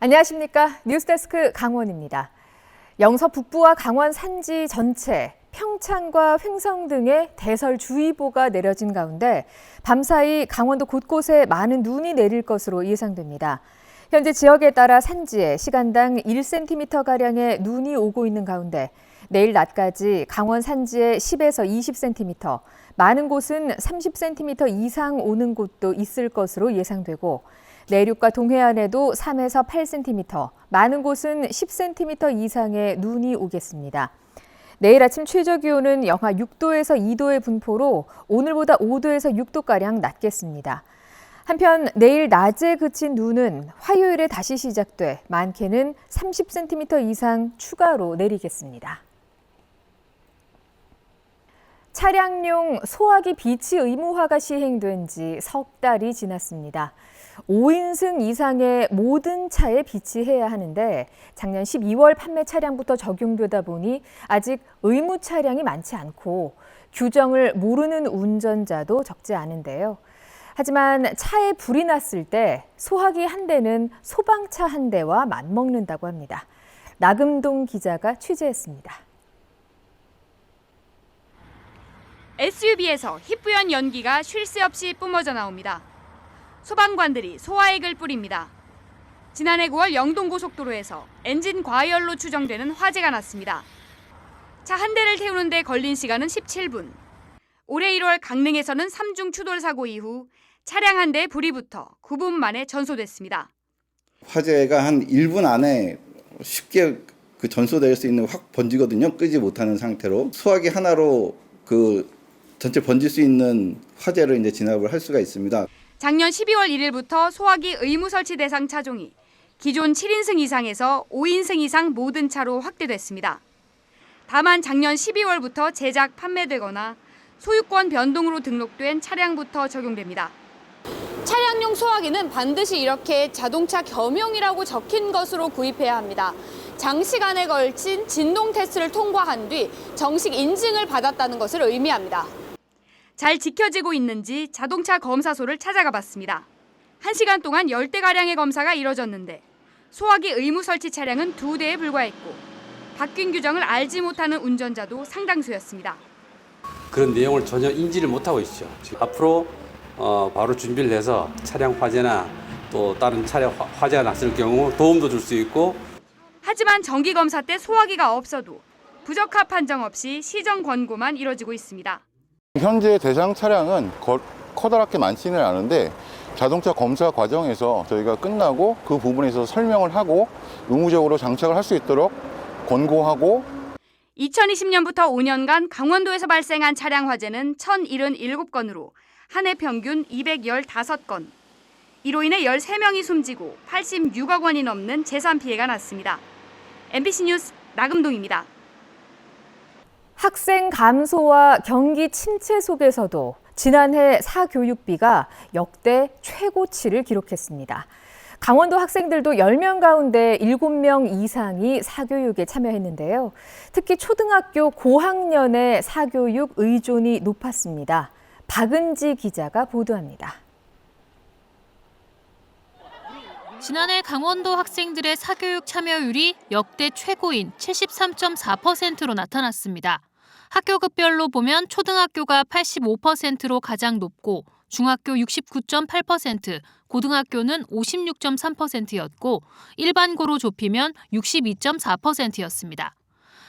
안녕하십니까. 뉴스데스크 강원입니다. 영서 북부와 강원 산지 전체, 평창과 횡성 등의 대설주의보가 내려진 가운데 밤사이 강원도 곳곳에 많은 눈이 내릴 것으로 예상됩니다. 현재 지역에 따라 산지에 시간당 1cm가량의 눈이 오고 있는 가운데 내일 낮까지 강원 산지에 10에서 20cm, 많은 곳은 30cm 이상 오는 곳도 있을 것으로 예상되고 내륙과 동해안에도 3에서 8cm, 많은 곳은 10cm 이상의 눈이 오겠습니다. 내일 아침 최저기온은 영하 6도에서 2도의 분포로 오늘보다 5도에서 6도가량 낮겠습니다. 한편 내일 낮에 그친 눈은 화요일에 다시 시작돼 많게는 30cm 이상 추가로 내리겠습니다. 차량용 소화기 비치 의무화가 시행된 지 석 달이 지났습니다. 5인승 이상의 모든 차에 비치해야 하는데 작년 12월 판매 차량부터 적용되다 보니 아직 의무 차량이 많지 않고 규정을 모르는 운전자도 적지 않은데요. 하지만 차에 불이 났을 때 소화기 한 대는 소방차 한 대와 맞먹는다고 합니다. 나금동 기자가 취재했습니다. SUV에서 희뿌연 연기가 쉴 새 없이 뿜어져 나옵니다. 소방관들이 소화액을 뿌립니다. 지난해 9월 영동고속도로에서 엔진 과열로 추정되는 화재가 났습니다. 차 한 대를 태우는 데 걸린 시간은 17분. 올해 1월 강릉에서는 3중 추돌 사고 이후 차량 한 대에 불이 붙어 9분 만에 전소됐습니다. 화재가 한 1분 안에 쉽게 전소될 수 있는 확 번지거든요. 끄지 못하는 상태로. 소화기 하나로 전체 번질 수 있는 화재를 이제 진압을 할 수가 있습니다. 작년 12월 1일부터 소화기 의무 설치 대상 차종이 기존 7인승 이상에서 5인승 이상 모든 차로 확대됐습니다. 다만 작년 12월부터 제작, 판매되거나 소유권 변동으로 등록된 차량부터 적용됩니다. 차량용 소화기는 반드시 이렇게 자동차 겸용이라고 적힌 것으로 구입해야 합니다. 장시간에 걸친 진동 테스트를 통과한 뒤 정식 인증을 받았다는 것을 의미합니다. 잘 지켜지고 있는지 자동차 검사소를 찾아가 봤습니다. 1시간 동안 10대가량의 검사가 이뤄졌는데 소화기 의무 설치 차량은 2대에 불과했고 바뀐 규정을 알지 못하는 운전자도 상당수였습니다. 그런 내용을 전혀 인지를 못하고 있죠. 앞으로 바로 준비를 해서 차량 화재나 또 다른 차량 화재가 났을 경우 도움도 줄 수 있고. 하지만 정기검사 때 소화기가 없어도 부적합 판정 없이 시정 권고만 이뤄지고 있습니다. 현재 대상 차량은 커다랗게 많지는 않은데 자동차 검사 과정에서 저희가 끝나고 그 부분에서 설명을 하고 의무적으로 장착을 할 수 있도록 권고하고 2020년부터 5년간 강원도에서 발생한 차량 화재는 1,077건으로 한 해 평균 215건. 이로 인해 13명이 숨지고 86억 원이 넘는 재산 피해가 났습니다. MBC 뉴스 나금동입니다. 학생 감소와 경기 침체 속에서도 지난해 사교육비가 역대 최고치를 기록했습니다. 강원도 학생들도 10명 가운데 7명 이상이 사교육에 참여했는데요. 특히 초등학교 고학년의 사교육 의존이 높았습니다. 박은지 기자가 보도합니다. 지난해 강원도 학생들의 사교육 참여율이 역대 최고인 73.4%로 나타났습니다. 학교급별로 보면 초등학교가 85%로 가장 높고 중학교 69.8%, 고등학교는 56.3%였고 일반고로 좁히면 62.4%였습니다.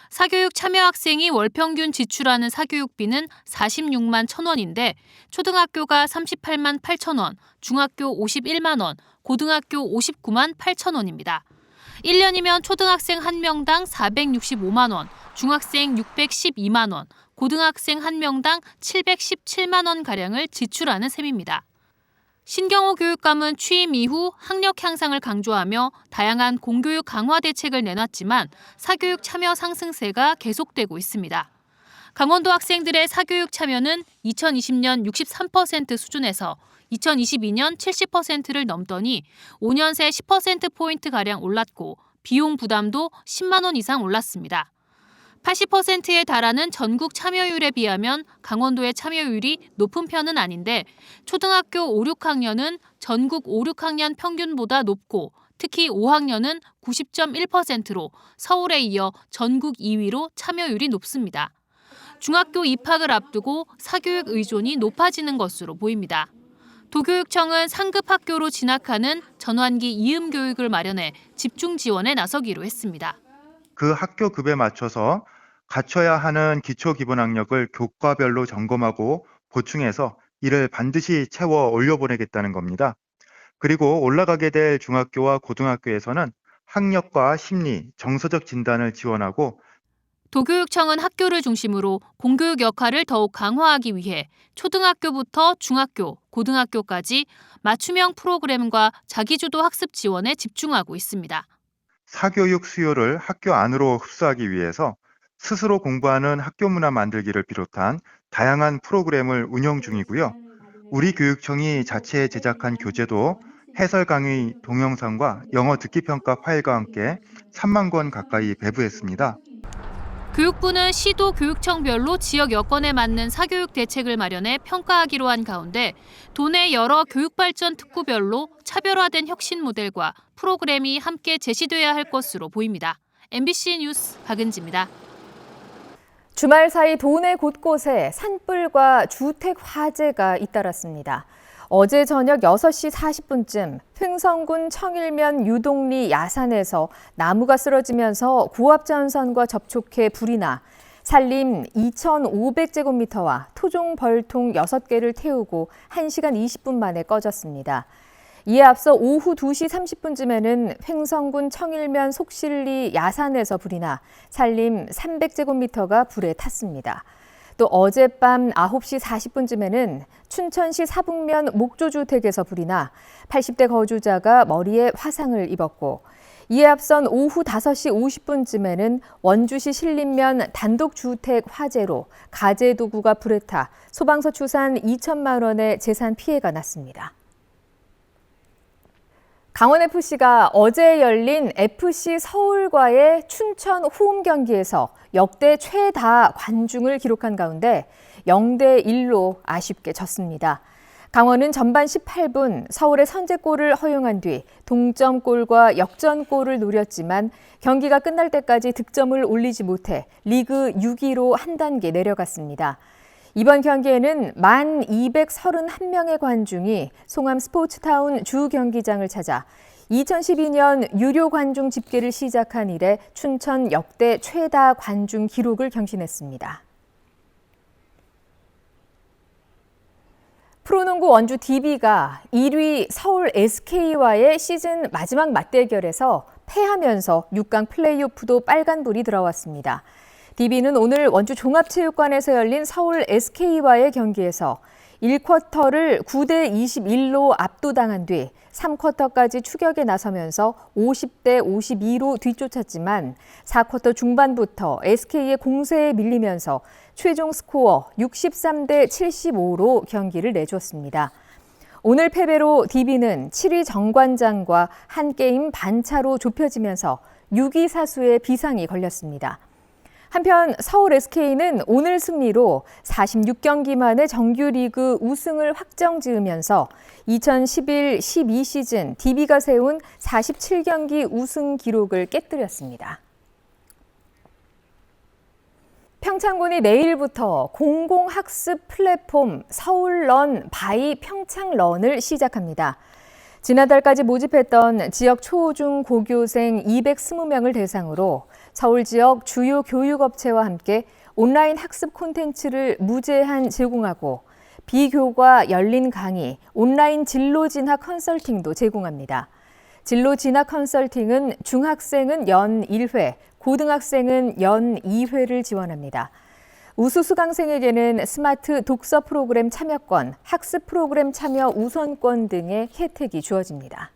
사교육 참여 학생이 월 평균 지출하는 사교육비는 46만 1,000원인데 초등학교가 38만 8천 원, 중학교 51만 원, 고등학교 59만 8천 원입니다. 1년이면 초등학생 1명당 465만 원, 중학생 612만 원, 고등학생 1명당 717만 원가량을 지출하는 셈입니다. 신경호 교육감은 취임 이후 학력 향상을 강조하며 다양한 공교육 강화 대책을 내놨지만 사교육 참여 상승세가 계속되고 있습니다. 강원도 학생들의 사교육 참여는 2020년 63% 수준에서 2022년 70%를 넘더니 5년 새 10%포인트가량 올랐고 비용 부담도 10만 원 이상 올랐습니다. 80%에 달하는 전국 참여율에 비하면 강원도의 참여율이 높은 편은 아닌데 초등학교 5, 6학년은 전국 5, 6학년 평균보다 높고 특히 5학년은 90.1%로 서울에 이어 전국 2위로 참여율이 높습니다. 중학교 입학을 앞두고 사교육 의존이 높아지는 것으로 보입니다. 도교육청은 상급 학교로 진학하는 전환기 이음 교육을 마련해 집중 지원에 나서기로 했습니다. 그 학교급에 맞춰서 갖춰야 하는 기초기본학력을 교과별로 점검하고 보충해서 이를 반드시 채워 올려보내겠다는 겁니다. 그리고 올라가게 될 중학교와 고등학교에서는 학력과 심리, 정서적 진단을 지원하고 도교육청은 학교를 중심으로 공교육 역할을 더욱 강화하기 위해 초등학교부터 중학교, 고등학교까지 맞춤형 프로그램과 자기주도 학습 지원에 집중하고 있습니다. 사교육 수요를 학교 안으로 흡수하기 위해서 스스로 공부하는 학교 문화 만들기를 비롯한 다양한 프로그램을 운영 중이고요. 우리 교육청이 자체 제작한 교재도 해설 강의 동영상과 영어 듣기 평가 파일과 함께 3만 권 가까이 배부했습니다. 교육부는 시도 교육청별로 지역 여건에 맞는 사교육 대책을 마련해 평가하기로 한 가운데 도내 여러 교육발전 특구별로 차별화된 혁신 모델과 프로그램이 함께 제시돼야 할 것으로 보입니다. MBC 뉴스 박은지입니다. 주말 사이 도내 곳곳에 산불과 주택 화재가 잇따랐습니다. 어제 저녁 6시 40분쯤 횡성군 청일면 유동리 야산에서 나무가 쓰러지면서 고압전선과 접촉해 불이 나 산림 2,500제곱미터와 토종 벌통 6개를 태우고 1시간 20분 만에 꺼졌습니다. 이에 앞서 오후 2시 30분쯤에는 횡성군 청일면 속실리 야산에서 불이 나 산림 300제곱미터가 불에 탔습니다. 또 어젯밤 9시 40분쯤에는 춘천시 사북면 목조주택에서 불이 나 80대 거주자가 머리에 화상을 입었고 이에 앞선 오후 5시 50분쯤에는 원주시 신림면 단독주택 화재로 가재도구가 불에 타 소방서 추산 2천만 원의 재산 피해가 났습니다. 강원FC가 어제 열린 FC 서울과의 춘천 홈 경기에서 역대 최다 관중을 기록한 가운데 0대1로 아쉽게 졌습니다. 강원은 전반 18분 서울의 선제골을 허용한 뒤 동점골과 역전골을 노렸지만 경기가 끝날 때까지 득점을 올리지 못해 리그 6위로 한 단계 내려갔습니다. 이번 경기에는 1,231명의 관중이 송암 스포츠타운 주 경기장을 찾아 2012년 유료 관중 집계를 시작한 이래 춘천 역대 최다 관중 기록을 경신했습니다. 프로농구 원주 DB가 1위 서울 SK와의 시즌 마지막 맞대결에서 패하면서 6강 플레이오프도 빨간불이 들어왔습니다. DB는 오늘 원주 종합체육관에서 열린 서울 SK와의 경기에서 1쿼터를 9대21로 압도당한 뒤 3쿼터까지 추격에 나서면서 50대 52로 뒤쫓았지만 4쿼터 중반부터 SK의 공세에 밀리면서 최종 스코어 63대 75로 경기를 내줬습니다. 오늘 패배로 DB는 7위 정관장과 한 게임 반차로 좁혀지면서 6위 사수의 비상이 걸렸습니다. 한편 서울 SK는 오늘 승리로 46경기 만에 정규리그 우승을 확정지으면서 2011-12 시즌 DB가 세운 47경기 우승 기록을 깨뜨렸습니다. 평창군이 내일부터 공공학습 플랫폼 서울런 바이 평창런을 시작합니다. 지난달까지 모집했던 지역 초, 중, 고교생 220명을 대상으로 서울 지역 주요 교육업체와 함께 온라인 학습 콘텐츠를 무제한 제공하고 비교과 열린 강의, 온라인 진로 진학 컨설팅도 제공합니다. 진로 진학 컨설팅은 중학생은 연 1회, 고등학생은 연 2회를 지원합니다. 우수 수강생에게는 스마트 독서 프로그램 참여권, 학습 프로그램 참여 우선권 등의 혜택이 주어집니다.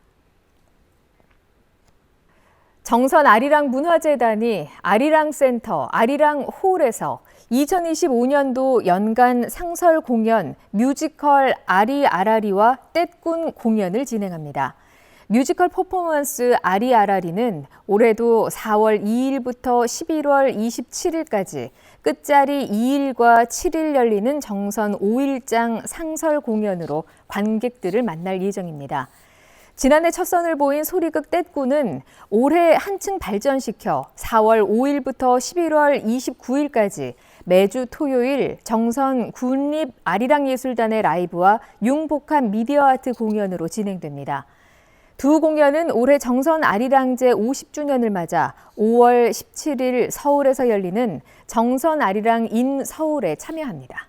정선 아리랑 문화재단이 아리랑 센터, 아리랑 홀에서 2025년도 연간 상설 공연 뮤지컬 아리아라리와 떼꾼 공연을 진행합니다. 뮤지컬 퍼포먼스 아리아라리는 올해도 4월 2일부터 11월 27일까지 끝자리 2일과 7일 열리는 정선 5일장 상설 공연으로 관객들을 만날 예정입니다. 지난해 첫 선을 보인 소리극 떼꾸는 올해 한층 발전시켜 4월 5일부터 11월 29일까지 매주 토요일 정선 군립 아리랑예술단의 라이브와 융복합 미디어 아트 공연으로 진행됩니다. 두 공연은 올해 정선 아리랑제 50주년을 맞아 5월 17일 서울에서 열리는 정선 아리랑 인 서울에 참여합니다.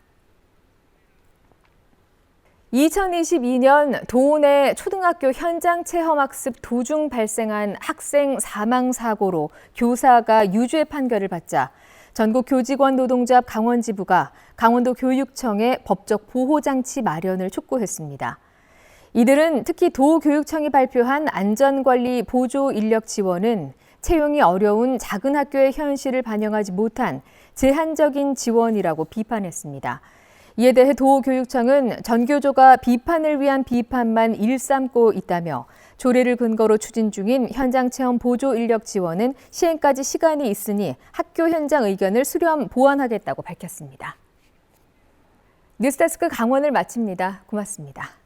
2022년 도내 초등학교 현장 체험학습 도중 발생한 학생 사망 사고로 교사가 유죄 판결을 받자 전국교직원노동조합 강원지부가 강원도 교육청에 법적 보호장치 마련을 촉구했습니다. 이들은 특히 도교육청이 발표한 안전관리 보조 인력 지원은 채용이 어려운 작은 학교의 현실을 반영하지 못한 제한적인 지원이라고 비판했습니다. 이에 대해 도교육청은 전교조가 비판을 위한 비판만 일삼고 있다며 조례를 근거로 추진 중인 현장체험 보조 인력 지원은 시행까지 시간이 있으니 학교 현장 의견을 수렴 보완하겠다고 밝혔습니다. 뉴스데스크 강원을 마칩니다. 고맙습니다.